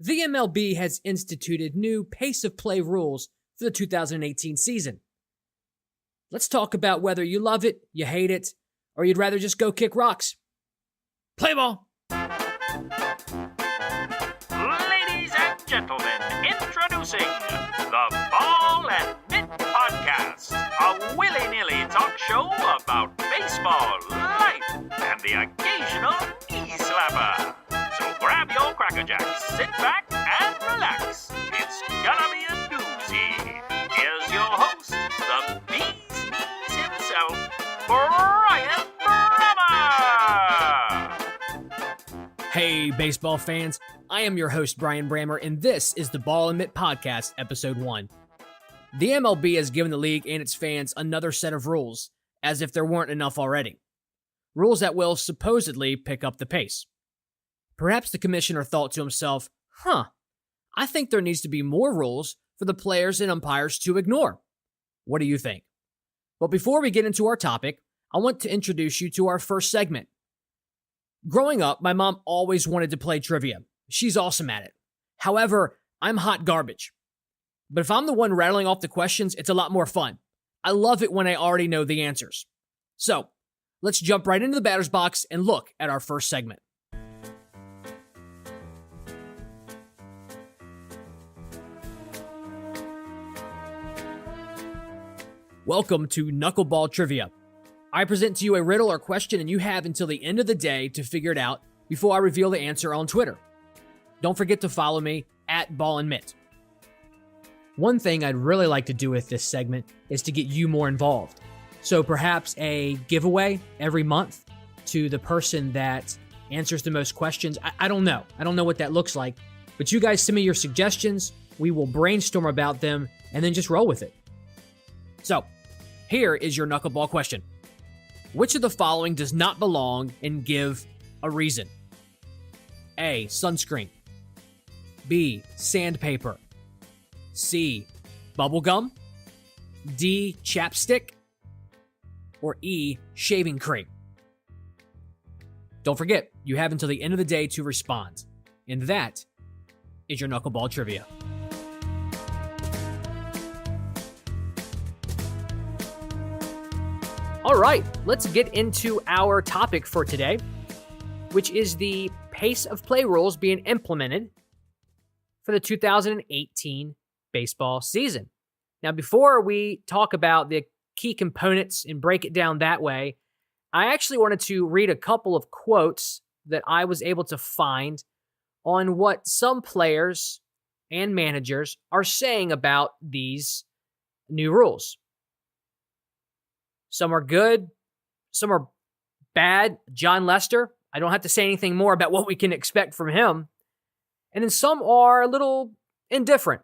The MLB has instituted new pace of play rules for the 2018 season. Let's talk about whether you love it, you hate it, or you'd rather just go kick rocks. Play ball! Ladies and gentlemen, introducing the Ball and Mitt Podcast, a willy-nilly talk show about baseball, life, and the occasional knee slapper. So grab your Cracker Jacks, sit back, and relax. It's gonna be a doozy. Here's your host, the bee's knees himself, Brian Brammer! Hey, baseball fans. I am your host, Brian Brammer, and this is the Ball and Mitt Podcast, Episode 1. The MLB has given the league and its fans another set of rules, as if there weren't enough already. Rules that will supposedly pick up the pace. Perhaps the commissioner thought to himself, I think there needs to be more rules for the players and umpires to ignore. What do you think? But before we get into our topic, I want to introduce you to our first segment. Growing up, my mom always wanted to play trivia. She's awesome at it. However, I'm hot garbage. But if I'm the one rattling off the questions, it's a lot more fun. I love it when I already know the answers. So, let's jump right into the batter's box and look at our first segment. Welcome to Knuckleball Trivia. I present to you a riddle or question, and you have until the end of the day to figure it out before I reveal the answer on Twitter. Don't forget to follow me at Ball and Mitt. One thing I'd really like to do with this segment is to get you more involved. So perhaps a giveaway every month to the person that answers the most questions. I don't know. I don't know what that looks like. But you guys send me your suggestions. We will brainstorm about them and then just roll with it. So, here is your knuckleball question. Which of the following does not belong and give a reason? A. Sunscreen. B. Sandpaper. C. Bubblegum. D. Chapstick. Or E. Shaving cream. Don't forget, you have until the end of the day to respond. And that is your knuckleball trivia. All right, let's get into our topic for today, which is the pace of play rules being implemented for the 2018 baseball season. Now, before we talk about the key components and break it down that way, I actually wanted to read a couple of quotes that I was able to find on what some players and managers are saying about these new rules. Some are good, some are bad. John Lester, I don't have to say anything more about what we can expect from him. And then some are a little indifferent.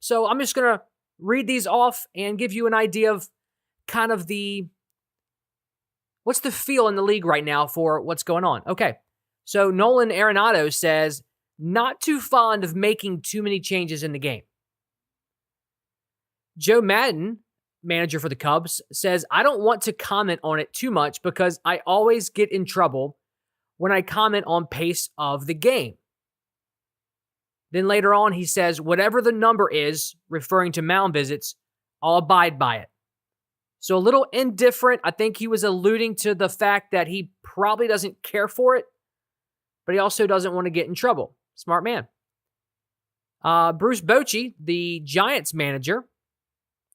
So I'm just going to read these off and give you an idea of kind of what's the feel in the league right now for what's going on. Okay, so Nolan Arenado says, not too fond of making too many changes in the game. Joe Madden, manager for the Cubs, says, I don't want to comment on it too much because I always get in trouble when I comment on pace of the game. Then later on, he says, whatever the number is, referring to mound visits, I'll abide by it. So a little indifferent. I think he was alluding to the fact that he probably doesn't care for it, but he also doesn't want to get in trouble. Smart man. Bruce Bochy, the Giants manager,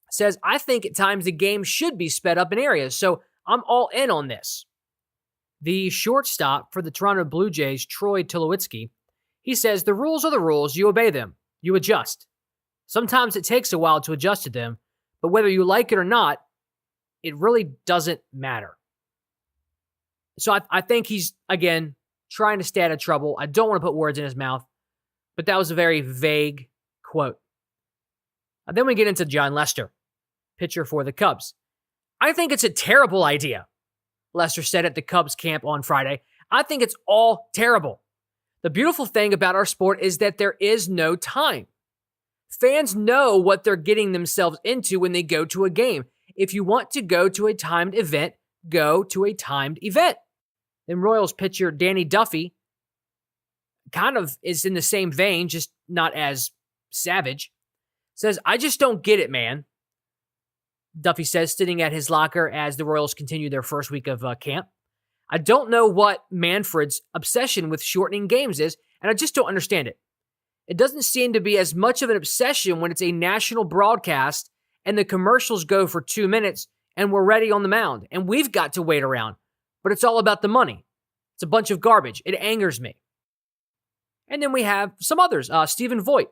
says, I think at times the game should be sped up in areas, so I'm all in on this. The shortstop for the Toronto Blue Jays, Troy Tulowitzki, he says, the rules are the rules, you obey them, you adjust. Sometimes it takes a while to adjust to them, but whether you like it or not, it really doesn't matter. So I think he's, again, trying to stay out of trouble. I don't want to put words in his mouth, but that was a very vague quote. And then we get into John Lester, pitcher for the Cubs. I think it's a terrible idea, Lester said at the Cubs camp on Friday. I think it's all terrible. The beautiful thing about our sport is that there is no time. Fans know what they're getting themselves into when they go to a game. If you want to go to a timed event, go to a timed event. Then Royals pitcher Danny Duffy kind of is in the same vein, just not as savage, says, I just don't get it, man. Duffy says, sitting at his locker as the Royals continue their first week of camp. I don't know what Manfred's obsession with shortening games is, and I just don't understand it. It doesn't seem to be as much of an obsession when it's a national broadcast and the commercials go for 2 minutes and we're ready on the mound and we've got to wait around. But it's all about the money. It's a bunch of garbage. It angers me. And then we have some others. Stephen Voigt,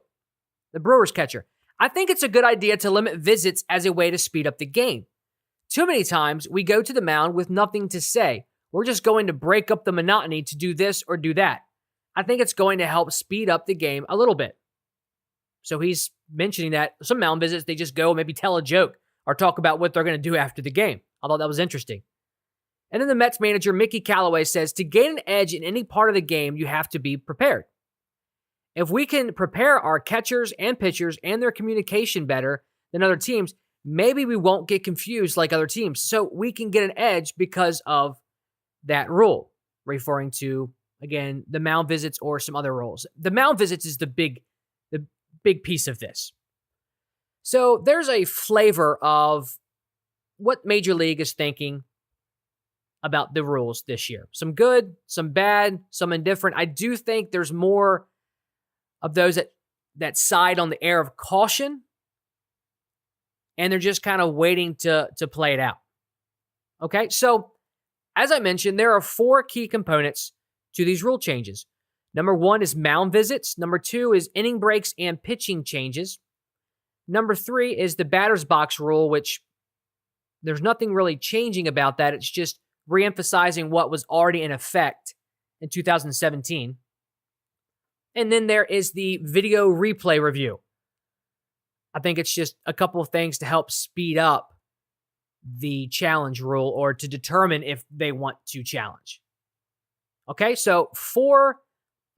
the Brewers catcher. I think it's a good idea to limit visits as a way to speed up the game. Too many times we go to the mound with nothing to say. We're just going to break up the monotony to do this or do that. I think it's going to help speed up the game a little bit. So he's mentioning that some mound visits, they just go maybe tell a joke or talk about what they're going to do after the game. I thought that was interesting. And then the Mets manager, Mickey Callaway, says to gain an edge in any part of the game, you have to be prepared. If we can prepare our catchers and pitchers and their communication better than other teams, maybe we won't get confused like other teams. So we can get an edge because of that rule, referring to, again, the mound visits or some other rules. The mound visits is the big piece of this. So there's a flavor of what Major League is thinking about the rules this year. Some good, some bad, some indifferent. I do think there's more of those that side on the air of caution, and they're just kind of waiting to play it out. Okay, so as I mentioned, there are 4 key components to these rule changes. Number 1 is mound visits. Number 2 is inning breaks and pitching changes. Number 3 is the batter's box rule, which there's nothing really changing about that. It's just reemphasizing what was already in effect in 2017. And then there is the video replay review. I think it's just a couple of things to help speed up the challenge rule or to determine if they want to challenge. Okay, so 4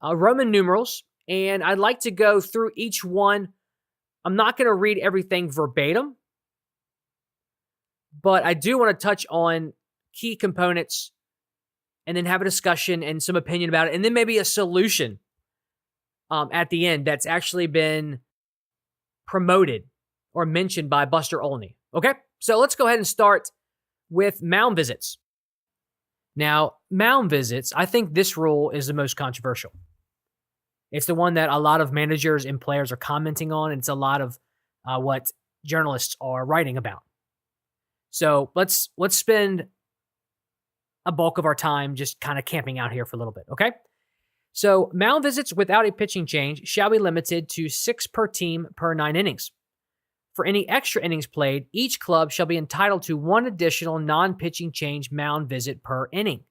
Roman numerals, and I'd like to go through each one. I'm not going to read everything verbatim, but I do want to touch on key components and then have a discussion and some opinion about it, and then maybe a solution at the end that's actually been promoted or mentioned by Buster Olney. Okay, so let's go ahead and start with mound visits. Now, mound visits, I think this rule is the most controversial. It's the one that a lot of managers and players are commenting on, and it's a lot of what journalists are writing about. So let's spend a bulk of our time just kind of camping out here for a little bit, okay? So mound visits without a pitching change shall be limited to 6 per team per 9 innings. For any extra innings played, each club shall be entitled to 1 additional non-pitching change mound visit per inning.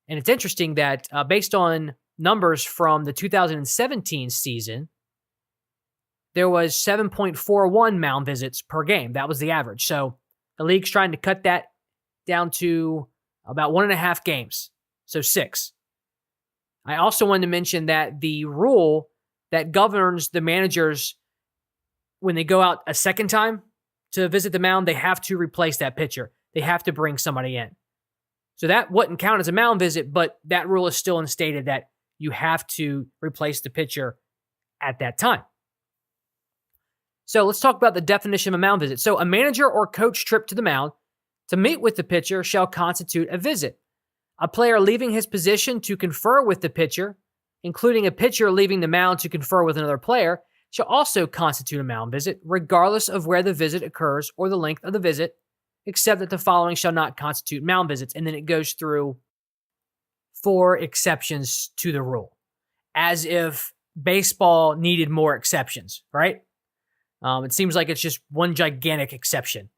And it's interesting that based on numbers from the 2017 season, there was 7.41 mound visits per game. That was the average. So the league's trying to cut that down to about 1.5 games, so 6. I also wanted to mention that the rule that governs the managers when they go out a second time to visit the mound, they have to replace that pitcher. They have to bring somebody in. So that wouldn't count as a mound visit, but that rule is still instated that you have to replace the pitcher at that time. So let's talk about the definition of a mound visit. So a manager or coach trip to the mound to meet with the pitcher shall constitute a visit. A player leaving his position to confer with the pitcher, including a pitcher leaving the mound to confer with another player, shall also constitute a mound visit, regardless of where the visit occurs or the length of the visit, except that the following shall not constitute mound visits. And then it goes through 4 exceptions to the rule, as if baseball needed more exceptions, right? It seems like it's just one gigantic exception,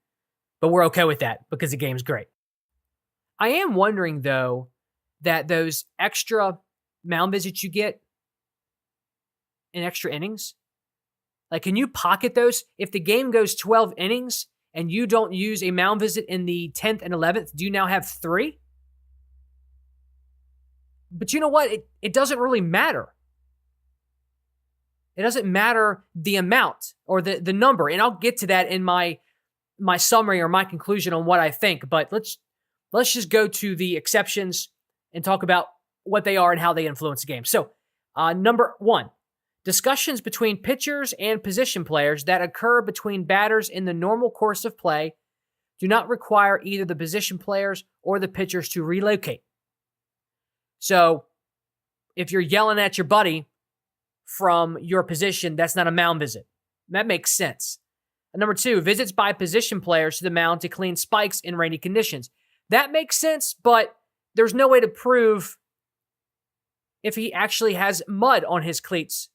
but we're okay with that because the game's great. I am wondering, though, that those extra mound visits you get in extra innings, like, can you pocket those? If the game goes 12 innings and you don't use a mound visit in the 10th and 11th, do you now have 3? But you know what? It doesn't really matter. It doesn't matter the amount or the number. And I'll get to that in my summary or my conclusion on what I think. But let's just go to the exceptions and talk about what they are and how they influence the game. So, number one, discussions between pitchers and position players that occur between batters in the normal course of play do not require either the position players or the pitchers to relocate. So, if you're yelling at your buddy from your position, that's not a mound visit. That makes sense. And number two, visits by position players to the mound to clean spikes in rainy conditions. That makes sense, but there's no way to prove if he actually has mud on his cleats.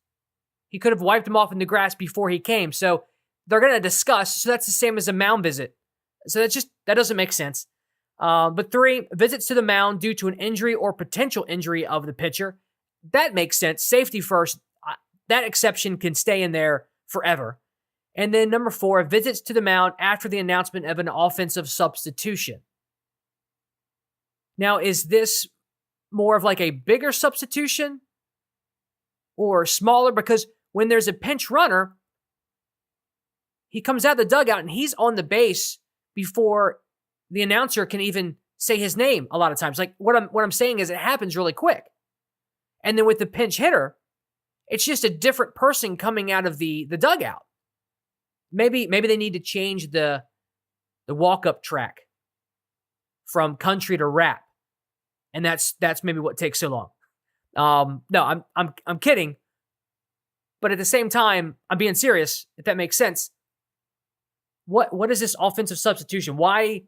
He could have wiped them off in the grass before he came. So they're going to discuss. So that's the same as a mound visit. So that doesn't make sense. But three, visits to the mound due to an injury or potential injury of the pitcher. That makes sense. Safety first. That exception can stay in there forever. And then number four, visits to the mound after the announcement of an offensive substitution. Now, is this more of like a bigger substitution or smaller? Because when there's a pinch runner, he comes out of the dugout and he's on the base before the announcer can even say his name a lot of times. Like what I'm saying is it happens really quick. And then with the pinch hitter, it's just a different person coming out of the dugout. Maybe they need to change the walk-up track from country to rap. And that's maybe what takes so long. No, I'm kidding. But at the same time, I'm being serious, if that makes sense. What is this offensive substitution? Why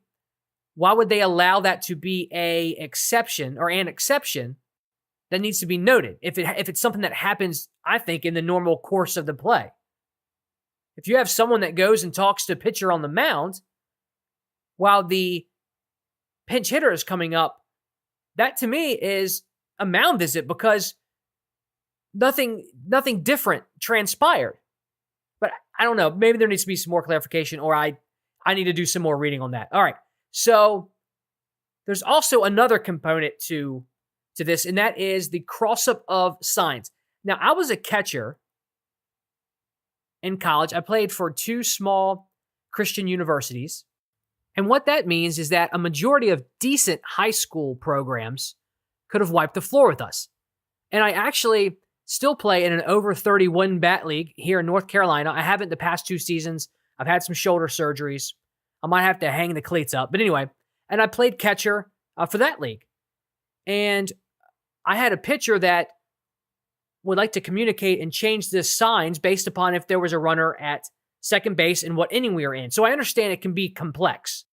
would they allow that to be an exception that needs to be noted if it's something that happens, I think, in the normal course of the play? If you have someone that goes and talks to a pitcher on the mound while the pinch hitter is coming up, that to me is a mound visit because nothing different transpired. But I don't know. Maybe there needs to be some more clarification, or I need to do some more reading on that. All right. So there's also another component to this, and that is the cross-up of signs. Now, I was a catcher in college. I played for two small Christian universities. And what that means is that a majority of decent high school programs could have wiped the floor with us. And I actually still play in an over 31 bat league here in North Carolina. I haven't the past 2 seasons. I've had some shoulder surgeries. I might have to hang the cleats up. But anyway, and I played catcher for that league. And I had a pitcher that would like to communicate and change the signs based upon if there was a runner at second base and what inning we were in. So I understand it can be complex.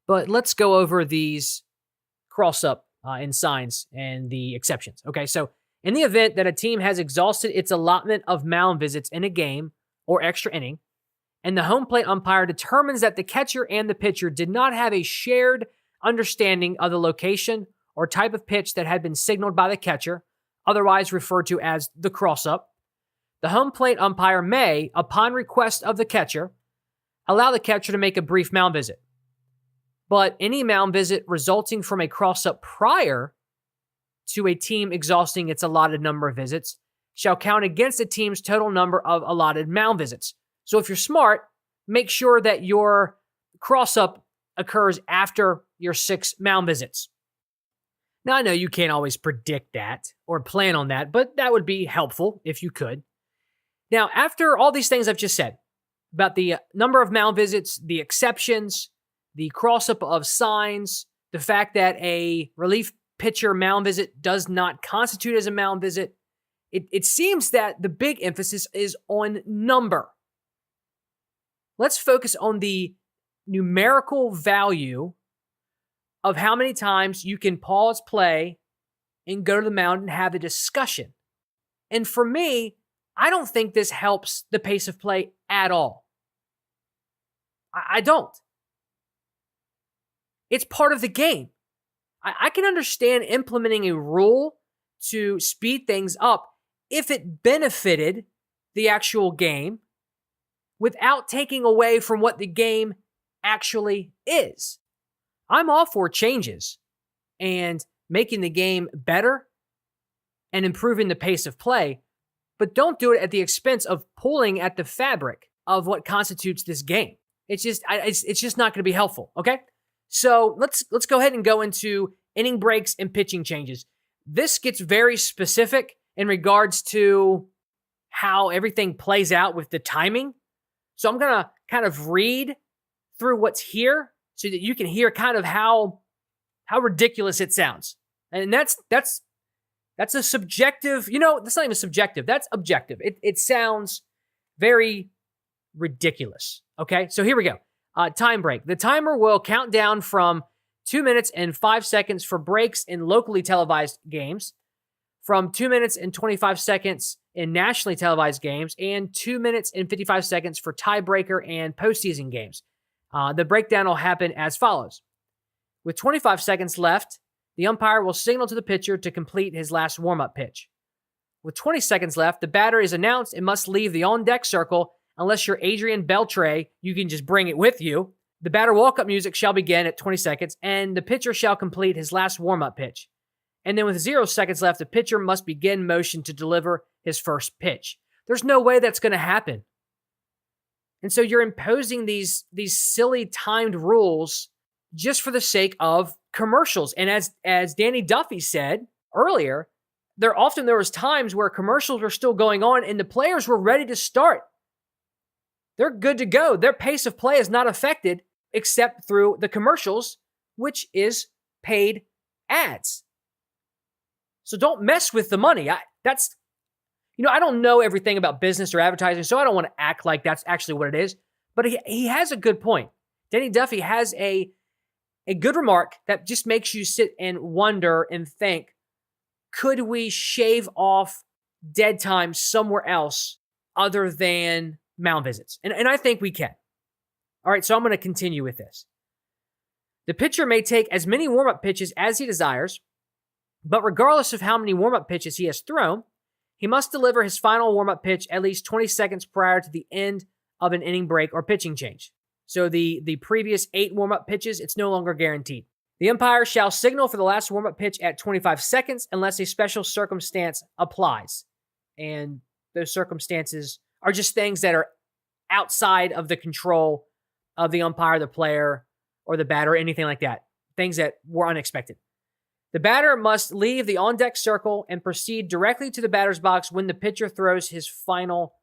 But let's go over these cross-up in signs and the exceptions. Okay, so in the event that a team has exhausted its allotment of mound visits in a game or extra inning, and the home plate umpire determines that the catcher and the pitcher did not have a shared understanding of the location or type of pitch that had been signaled by the catcher, otherwise referred to as the cross-up, the home plate umpire may, upon request of the catcher, allow the catcher to make a brief mound visit. But any mound visit resulting from a cross-up prior to a team exhausting its allotted number of visits shall count against a team's total number of allotted mound visits. So if you're smart, make sure that your cross-up occurs after your 6 mound visits. Now, I know you can't always predict that or plan on that, but that would be helpful if you could. Now, after all these things I've just said about the number of mound visits, the exceptions, the cross-up of signs, the fact that a relief pitcher mound visit does not constitute as a mound visit, it seems that the big emphasis is on number. Let's focus on the numerical value of how many times you can pause play and go to the mound and have a discussion. And for me, I don't think this helps the pace of play at all. I don't. It's part of the game. I can understand implementing a rule to speed things up if it benefited the actual game without taking away from what the game actually is. I'm all for changes and making the game better and improving the pace of play, but don't do it at the expense of pulling at the fabric of what constitutes this game. It's just not going to be helpful, okay? So let's go ahead and go into inning breaks and pitching changes. this gets very specific in regards to how everything plays out with the timing. So I'm going to kind of read through what's here so that you can hear kind of how ridiculous it sounds. And that's a subjective, that's not even subjective. That's objective. It sounds very ridiculous. Okay, so here we go. Time break. The timer will count down from 2 minutes and 5 seconds for breaks in locally televised games, from 2 minutes and 25 seconds in nationally televised games, and 2 minutes and 55 seconds for tiebreaker and postseason games. The breakdown will happen as follows. With 25 seconds left, the umpire will signal to the pitcher to complete his last warm-up pitch. With 20 seconds left, the batter is announced and must leave the on-deck circle unless you're Adrian Beltre. You can just bring it with you. The batter walk-up music shall begin at 20 seconds, and the pitcher shall complete his last warm-up pitch. And then with 0 seconds left, the pitcher must begin motion to deliver his first pitch. There's no way that's going to happen. And so you're imposing these silly timed rules just for the sake of commercials. And as Danny Duffy said earlier, there was times where commercials were still going on and the players were ready to start. They're good to go. Their pace of play is not affected except through the commercials, which is paid ads. So don't mess with the money. I don't know everything about business or advertising, so I don't want to act like that's actually what it is. But he has a good point. Danny Duffy has a good remark that just makes you sit and wonder and think, could we shave off dead time somewhere else other than mound visits? And I think we can. All right, so I'm going to continue with this. The pitcher may take as many warm-up pitches as he desires, but regardless of how many warm-up pitches he has thrown, he must deliver his final warm-up pitch at least 20 seconds prior to the end of an inning break or pitching change. So the previous 8 warm-up pitches, it's no longer guaranteed. The umpire shall signal for the last warm-up pitch at 25 seconds unless a special circumstance applies. And those circumstances are just things that are outside of the control of the umpire, the player, or the batter, anything like that. Things that were unexpected. The batter must leave the on-deck circle and proceed directly to the batter's box when the pitcher throws his final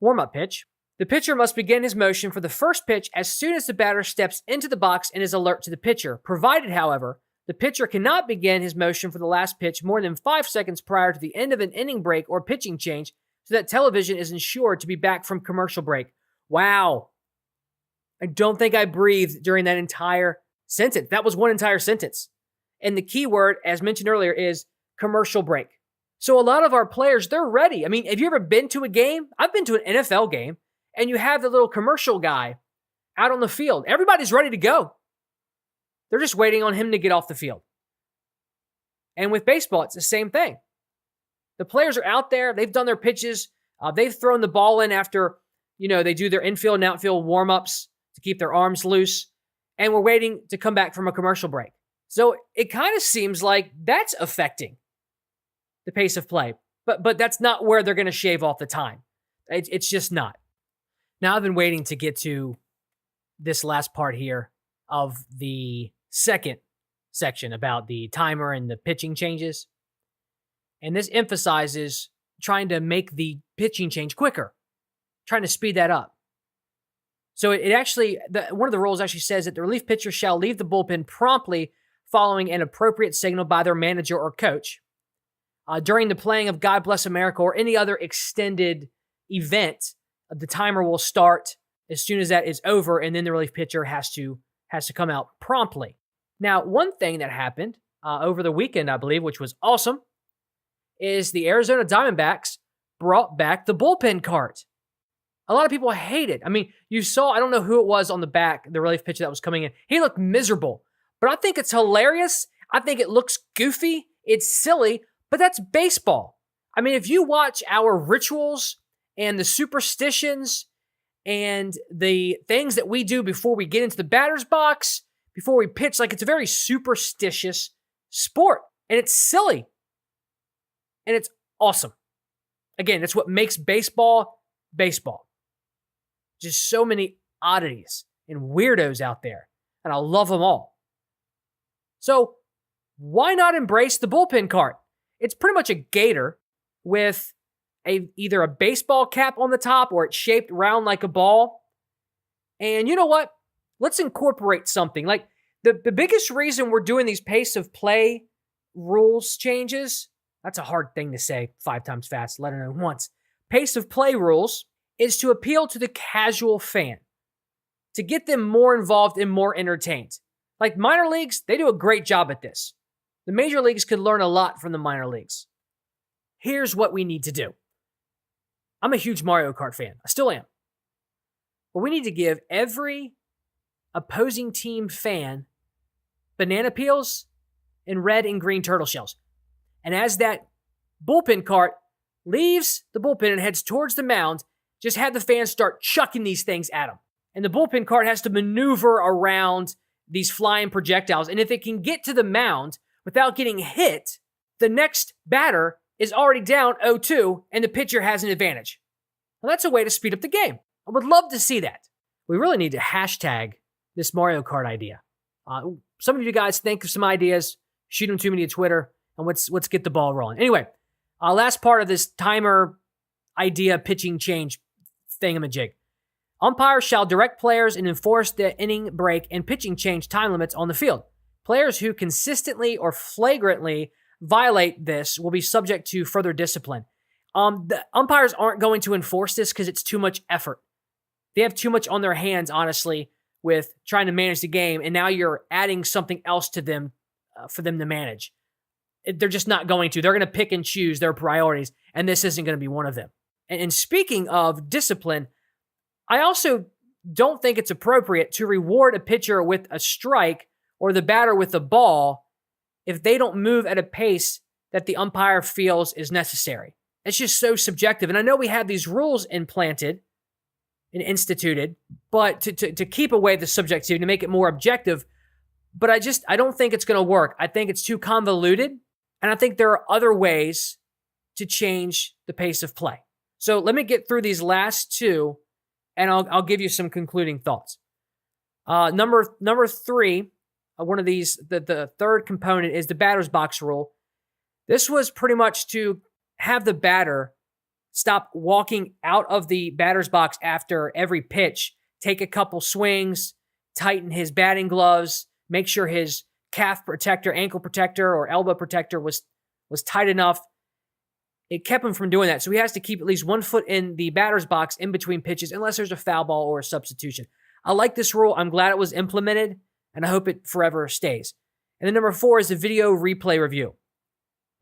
warm-up pitch. The pitcher must begin his motion for the first pitch as soon as the batter steps into the box and is alert to the pitcher, provided, however, the pitcher cannot begin his motion for the last pitch more than 5 seconds prior to the end of an inning break or pitching change so that television is ensured to be back from commercial break. Wow. I don't think I breathed during that entire sentence. That was one entire sentence. And the key word, as mentioned earlier, is commercial break. So a lot of our players, they're ready. I mean, have you ever been to a game? I've been to an NFL game, and you have the little commercial guy out on the field. Everybody's ready to go. They're just waiting on him to get off the field. And with baseball, it's the same thing. The players are out there. They've done their pitches. They've thrown the ball in after, they do their infield and outfield warm-ups to keep their arms loose. And we're waiting to come back from a commercial break. So it kind of seems like that's affecting the pace of play. But that's not where they're going to shave off the time. It's just not. Now, I've been waiting to get to this last part here of the second section about the timer and the pitching changes. And this emphasizes trying to make the pitching change quicker, trying to speed that up. So it actually, one of the rules actually says that the relief pitcher shall leave the bullpen promptly following an appropriate signal by their manager or coach. During the playing of God Bless America or any other extended event, the timer will start as soon as that is over, and then the relief pitcher has to come out promptly. Now, one thing that happened over the weekend, I believe, which was awesome, is the Arizona Diamondbacks brought back the bullpen cart. A lot of people hate it. I mean, you saw, I don't know who it was on the back, the relief pitcher that was coming in. He looked miserable, but I think it's hilarious. I think it looks goofy. It's silly, but that's baseball. I mean, if you watch our rituals and the superstitions and the things that we do before we get into the batter's box, before we pitch, like it's a very superstitious sport, and it's silly, and it's awesome. Again, that's what makes baseball baseball. Just so many oddities and weirdos out there, and I love them all. So why not embrace the bullpen cart? It's pretty much a gator with either a baseball cap on the top or it's shaped round like a ball. And you know what? Let's incorporate something. Like the biggest reason we're doing these pace of play rules changes, that's a hard thing to say 5 times fast, let it know once. Pace of play rules is to appeal to the casual fan, to get them more involved and more entertained. Like minor leagues, they do a great job at this. The major leagues could learn a lot from the minor leagues. Here's what we need to do. I'm a huge Mario Kart fan. I still am. But we need to give every opposing team fan banana peels and red and green turtle shells. And as that bullpen cart leaves the bullpen and heads towards the mound, just have the fans start chucking these things at them. And the bullpen cart has to maneuver around these flying projectiles. And if it can get to the mound without getting hit, the next batter is already down 0-2 and the pitcher has an advantage. Well, that's a way to speed up the game. I would love to see that. We really need to hashtag this Mario Kart idea. Some of you guys think of some ideas, shoot them to me to Twitter, and let's get the ball rolling. Anyway, last part of this timer idea pitching change thingamajig. Umpires shall direct players and enforce the inning break and pitching change time limits on the field. Players who consistently or flagrantly violate this will be subject to further discipline. The umpires aren't going to enforce this because it's too much effort. They have too much on their hands, honestly, with trying to manage the game, and now you're adding something else to them for them to manage. They're just not going to. They're going to pick and choose their priorities, and this isn't going to be one of them. And speaking of discipline, I also don't think it's appropriate to reward a pitcher with a strike or the batter with the ball if they don't move at a pace that the umpire feels is necessary. It's just so subjective. And I know we have these rules implanted and instituted, but to keep away the subjectivity, to make it more objective, but I don't think it's going to work. I think it's too convoluted, and I think there are other ways to change the pace of play. So let me get through these last two, and I'll give you some concluding thoughts. Number 3, one of these, the third component is the batter's box rule. This was pretty much to have the batter stop walking out of the batter's box after every pitch, take a couple swings, tighten his batting gloves, make sure his calf protector, ankle protector, or elbow protector was tight enough. It kept him from doing that. So he has to keep at least 1 foot in the batter's box in between pitches unless there's a foul ball or a substitution. I like this rule. I'm glad it was implemented, and I hope it forever stays. And then number 4 is the video replay review.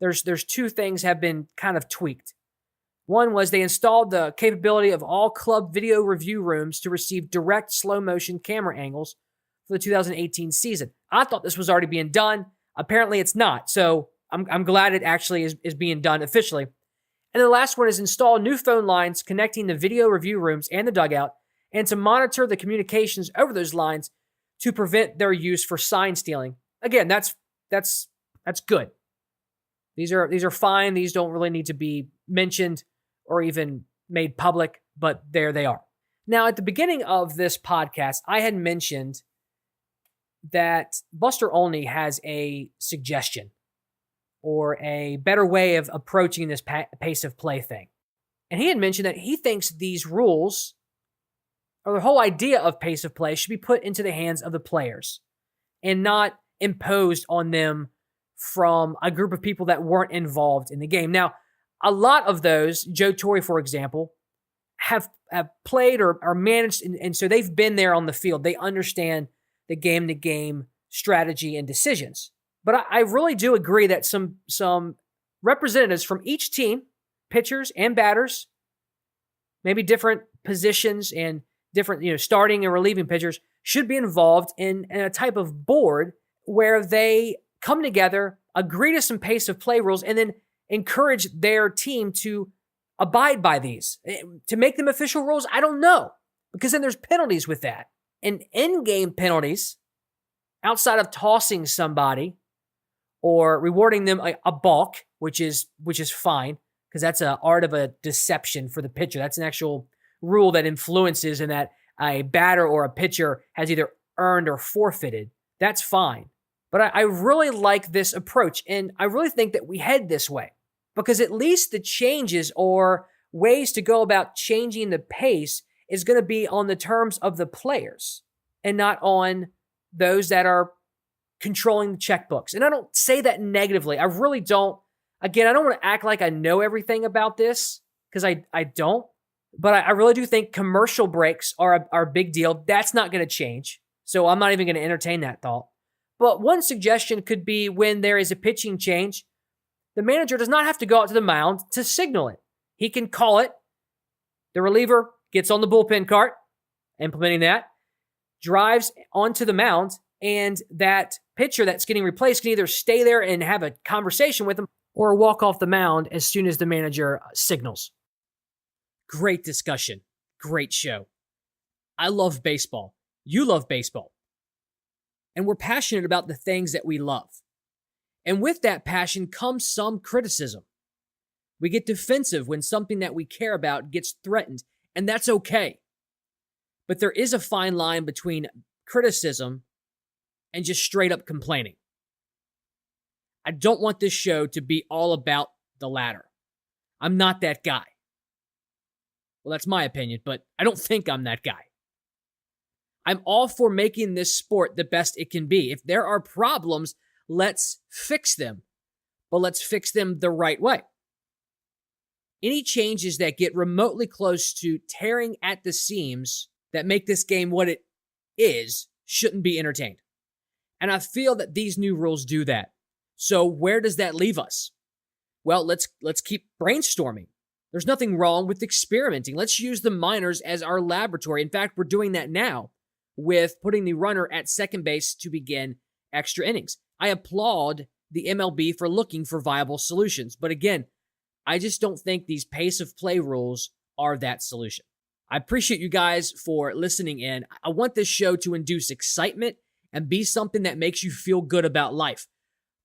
There's 2 things have been kind of tweaked. One was they installed the capability of all club video review rooms to receive direct slow-motion camera angles for the 2018 season. I thought this was already being done. Apparently it's not. So I'm glad it actually is being done officially. And the last one is install new phone lines connecting the video review rooms and the dugout, and to monitor the communications over those lines to prevent their use for sign stealing. Again, that's good. These are fine. These don't really need to be mentioned or even made public, but there they are. Now, at the beginning of this podcast, I had mentioned that Buster Olney has a suggestion or a better way of approaching this pace of play thing. And he had mentioned that he thinks these rules, or the whole idea of pace of play, should be put into the hands of the players and not imposed on them from a group of people that weren't involved in the game. Now, a lot of those, Joe Torre, for example, have played or managed, and so they've been there on the field. They understand the game-to-game strategy and decisions. But I really do agree that some representatives from each team, pitchers and batters, maybe different positions and different, starting and relieving pitchers, should be involved in a type of board where they come together, agree to some pace of play rules, and then encourage their team to abide by these. To make them official rules, I don't know, because then there's penalties with that. And in-game penalties, outside of tossing somebody or rewarding them a balk, which is fine, because that's an art of a deception for the pitcher. That's an actual rule that influences and that a batter or a pitcher has either earned or forfeited. That's fine. But I really like this approach, and I really think that we head this way because at least the changes or ways to go about changing the pace is going to be on the terms of the players and not on those that are controlling the checkbooks. And I don't say that negatively. I really don't. Again, I don't want to act like I know everything about this because I don't. But I really do think commercial breaks are a big deal. That's not going to change. So I'm not even going to entertain that thought. But one suggestion could be when there is a pitching change, the manager does not have to go out to the mound to signal it. He can call it. The reliever gets on the bullpen cart, implementing that, drives onto the mound, and that pitcher that's getting replaced can either stay there and have a conversation with him or walk off the mound as soon as the manager signals. Great discussion. Great show. I love baseball. You love baseball. And we're passionate about the things that we love. And with that passion comes some criticism. We get defensive when something that we care about gets threatened, and that's okay. But there is a fine line between criticism and just straight up complaining. I don't want this show to be all about the latter. I'm not that guy. Well, that's my opinion, but I don't think I'm that guy. I'm all for making this sport the best it can be. If there are problems, let's fix them. But let's fix them the right way. Any changes that get remotely close to tearing at the seams that make this game what it is shouldn't be entertained. And I feel that these new rules do that. So where does that leave us? Well, let's keep brainstorming. There's nothing wrong with experimenting. Let's use the minors as our laboratory. In fact, we're doing that now with putting the runner at second base to begin extra innings. I applaud the MLB for looking for viable solutions. But again, I just don't think these pace of play rules are that solution. I appreciate you guys for listening in. I want this show to induce excitement and be something that makes you feel good about life.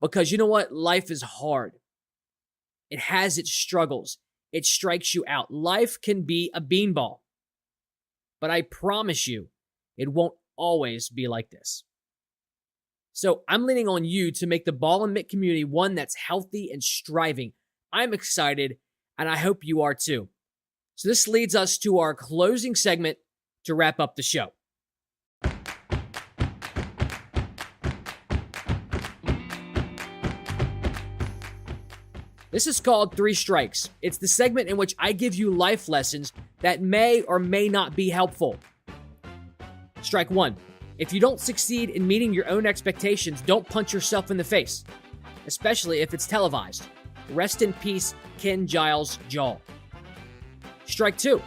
Because you know what? Life is hard. It has its struggles. It strikes you out. Life can be a beanball. But I promise you, it won't always be like this. So I'm leaning on you to make the ball and mitt community one that's healthy and striving. I'm excited, and I hope you are too. So this leads us to our closing segment to wrap up the show. This is called Three Strikes. It's the segment in which I give you life lessons that may or may not be helpful. Strike one. If you don't succeed in meeting your own expectations, don't punch yourself in the face, especially if it's televised. Rest in peace, Ken Giles' jaw. Strike two.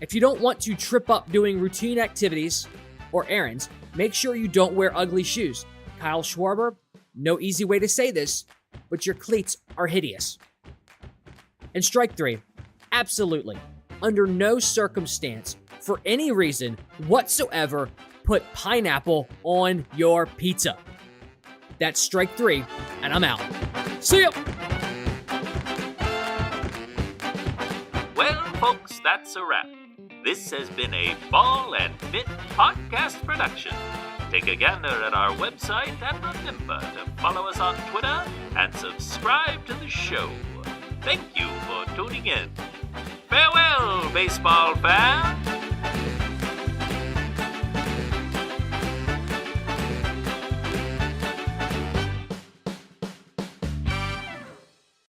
If you don't want to trip up doing routine activities or errands, make sure you don't wear ugly shoes. Kyle Schwarber, no easy way to say this, but your cleats are hideous. And strike three. Absolutely, under no circumstance, for any reason whatsoever, put pineapple on your pizza. That's strike three, and I'm out. See ya! Well, folks, that's a wrap. This has been a Ball and Mitt podcast production. Take a gander at our website and remember to follow us on Twitter and subscribe to the show. Thank you for tuning in. Farewell, baseball fans!